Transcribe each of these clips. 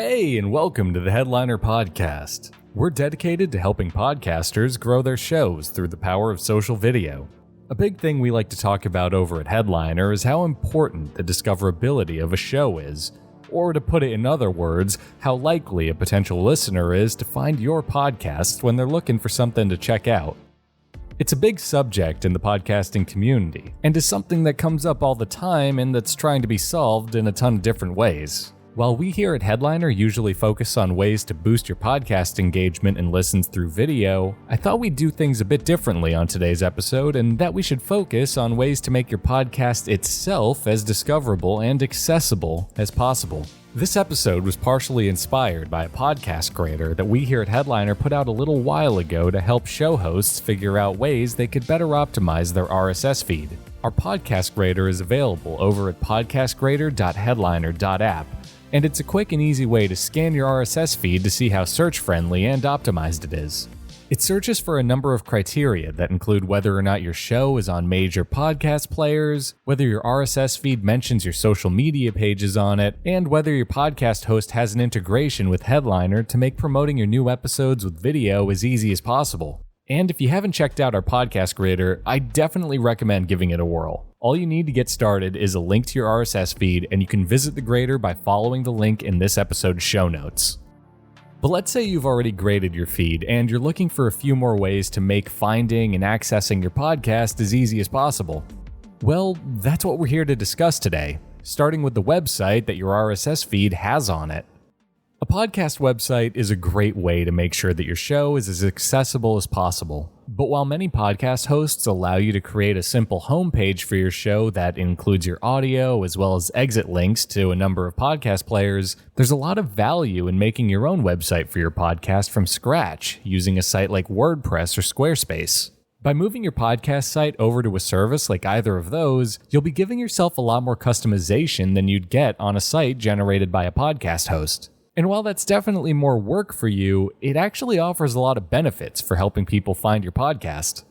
Hey, and welcome to the Headliner Podcast. We're dedicated to helping podcasters grow their shows through the power of social video. A big thing we like to talk about over at Headliner is how important the discoverability of a show is, or to put it in other words, how likely a potential listener is to find your podcast when they're looking for something to check out. It's a big subject in the podcasting community, and is something that comes up all the time and that's trying to be solved in a ton of different ways. While we here at Headliner usually focus on ways to boost your podcast engagement and listens through video, I thought we'd do things a bit differently on today's episode, and that we should focus on ways to make your podcast itself as discoverable and accessible as possible. This episode was partially inspired by a podcast creator that we here at Headliner put out a little while ago to help show hosts figure out ways they could better optimize their RSS feed. Our podcast grader is available over at podcastgrader.headliner.app. And it's a quick and easy way to scan your RSS feed to see how search-friendly and optimized it is. It searches for a number of criteria that include whether or not your show is on major podcast players, whether your RSS feed mentions your social media pages on it, and whether your podcast host has an integration with Headliner to make promoting your new episodes with video as easy as possible. And if you haven't checked out our podcast grader, I definitely recommend giving it a whirl. All you need to get started is a link to your RSS feed, and you can visit the grader by following the link in this episode's show notes. But let's say you've already graded your feed, and you're looking for a few more ways to make finding and accessing your podcast as easy as possible. Well, that's what we're here to discuss today, starting with the website that your RSS feed has on it. A podcast website is a great way to make sure that your show is as accessible as possible. But while many podcast hosts allow you to create a simple homepage for your show that includes your audio as well as exit links to a number of podcast players, there's a lot of value in making your own website for your podcast from scratch using a site like WordPress or Squarespace. By moving your podcast site over to a service like either of those, you'll be giving yourself a lot more customization than you'd get on a site generated by a podcast host. And while that's definitely more work for you, it actually offers a lot of benefits for helping people find your podcast.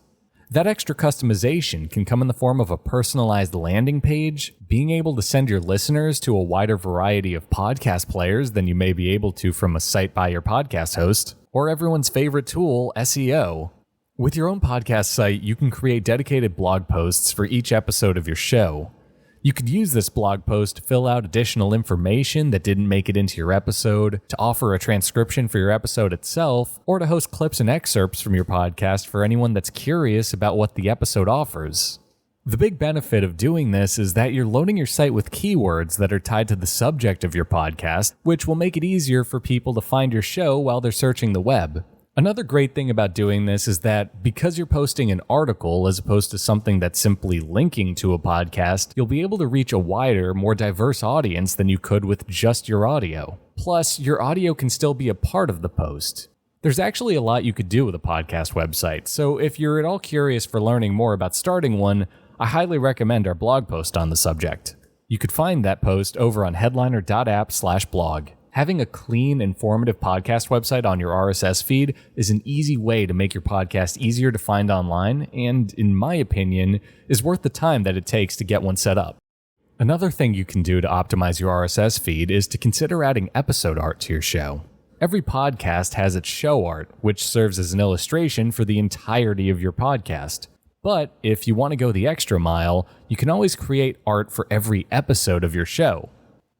That extra customization can come in the form of a personalized landing page, being able to send your listeners to a wider variety of podcast players than you may be able to from a site by your podcast host, or everyone's favorite tool, SEO. With your own podcast site, you can create dedicated blog posts for each episode of your show. You could use this blog post to fill out additional information that didn't make it into your episode, to offer a transcription for your episode itself, or to host clips and excerpts from your podcast for anyone that's curious about what the episode offers. The big benefit of doing this is that you're loading your site with keywords that are tied to the subject of your podcast, which will make it easier for people to find your show while they're searching the web. Another great thing about doing this is that because you're posting an article as opposed to something that's simply linking to a podcast, you'll be able to reach a wider, more diverse audience than you could with just your audio. Plus, your audio can still be a part of the post. There's actually a lot you could do with a podcast website, so if you're at all curious for learning more about starting one, I highly recommend our blog post on the subject. You could find that post over on headliner.app/blog. Having a clean, informative podcast website on your RSS feed is an easy way to make your podcast easier to find online and, in my opinion, is worth the time that it takes to get one set up. Another thing you can do to optimize your RSS feed is to consider adding episode art to your show. Every podcast has its show art, which serves as an illustration for the entirety of your podcast. But if you want to go the extra mile, you can always create art for every episode of your show.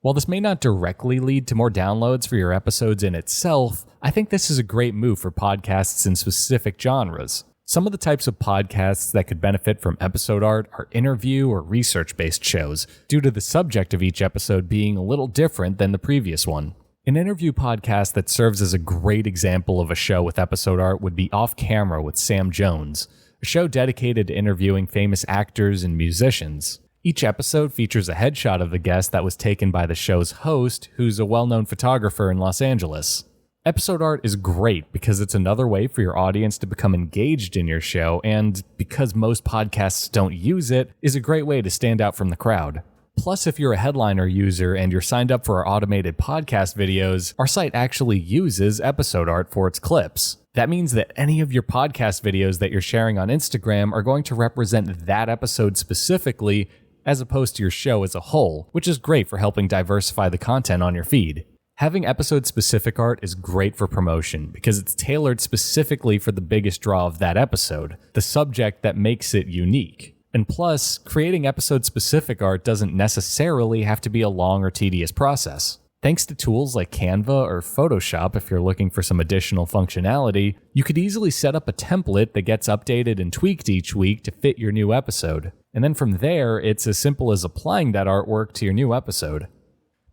While this may not directly lead to more downloads for your episodes in itself, I think this is a great move for podcasts in specific genres. Some of the types of podcasts that could benefit from episode art are interview or research-based shows, due to the subject of each episode being a little different than the previous one. An interview podcast that serves as a great example of a show with episode art would be Off Camera with Sam Jones, a show dedicated to interviewing famous actors and musicians. Each episode features a headshot of the guest that was taken by the show's host, who's a well-known photographer in Los Angeles. Episode art is great because it's another way for your audience to become engaged in your show, and because most podcasts don't use it, is a great way to stand out from the crowd. Plus, if you're a Headliner user and you're signed up for our automated podcast videos, our site actually uses episode art for its clips. That means that any of your podcast videos that you're sharing on Instagram are going to represent that episode specifically, as opposed to your show as a whole, which is great for helping diversify the content on your feed. Having episode-specific art is great for promotion because it's tailored specifically for the biggest draw of that episode, the subject that makes it unique. And plus, creating episode-specific art doesn't necessarily have to be a long or tedious process. Thanks to tools like Canva or Photoshop, if you're looking for some additional functionality, you could easily set up a template that gets updated and tweaked each week to fit your new episode. And then from there, it's as simple as applying that artwork to your new episode.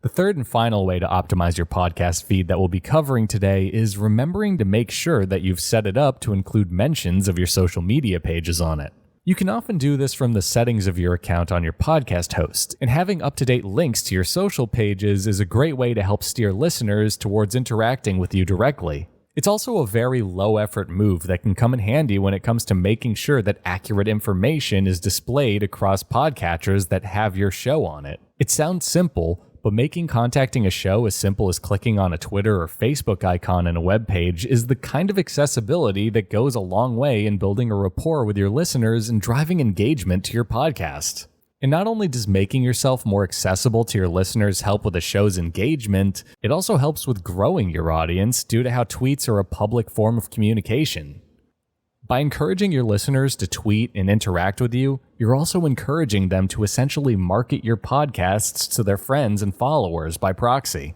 The third and final way to optimize your podcast feed that we'll be covering today is remembering to make sure that you've set it up to include mentions of your social media pages on it. You can often do this from the settings of your account on your podcast host, and having up-to-date links to your social pages is a great way to help steer listeners towards interacting with you directly. It's also a very low-effort move that can come in handy when it comes to making sure that accurate information is displayed across podcatchers that have your show on it. It sounds simple, but making contacting a show as simple as clicking on a Twitter or Facebook icon in a web page is the kind of accessibility that goes a long way in building a rapport with your listeners and driving engagement to your podcast. And not only does making yourself more accessible to your listeners help with a show's engagement, it also helps with growing your audience due to how tweets are a public form of communication. By encouraging your listeners to tweet and interact with you, you're also encouraging them to essentially market your podcasts to their friends and followers by proxy.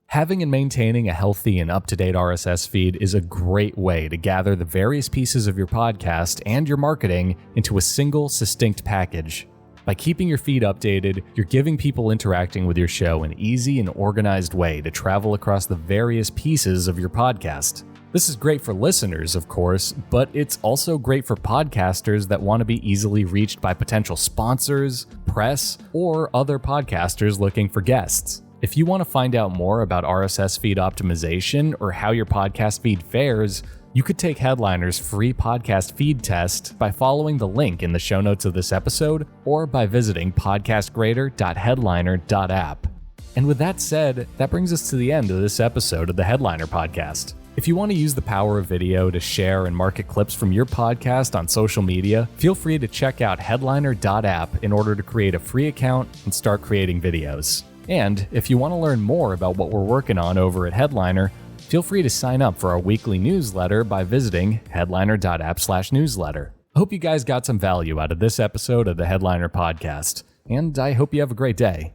Having and maintaining a healthy and up-to-date RSS feed is a great way to gather the various pieces of your podcast and your marketing into a single, succinct package. By keeping your feed updated, you're giving people interacting with your show an easy and organized way to travel across the various pieces of your podcast. This is great for listeners, of course, but it's also great for podcasters that want to be easily reached by potential sponsors, press, or other podcasters looking for guests. If you want to find out more about RSS feed optimization or how your podcast feed fares, you could take Headliner's free podcast feed test by following the link in the show notes of this episode or by visiting podcastgrader.headliner.app. And with that said, that brings us to the end of this episode of the Headliner Podcast. If you want to use the power of video to share and market clips from your podcast on social media, feel free to check out headliner.app in order to create a free account and start creating videos. And if you want to learn more about what we're working on over at Headliner, feel free to sign up for our weekly newsletter by visiting headliner.app/newsletter. I hope you guys got some value out of this episode of the Headliner Podcast, and I hope you have a great day.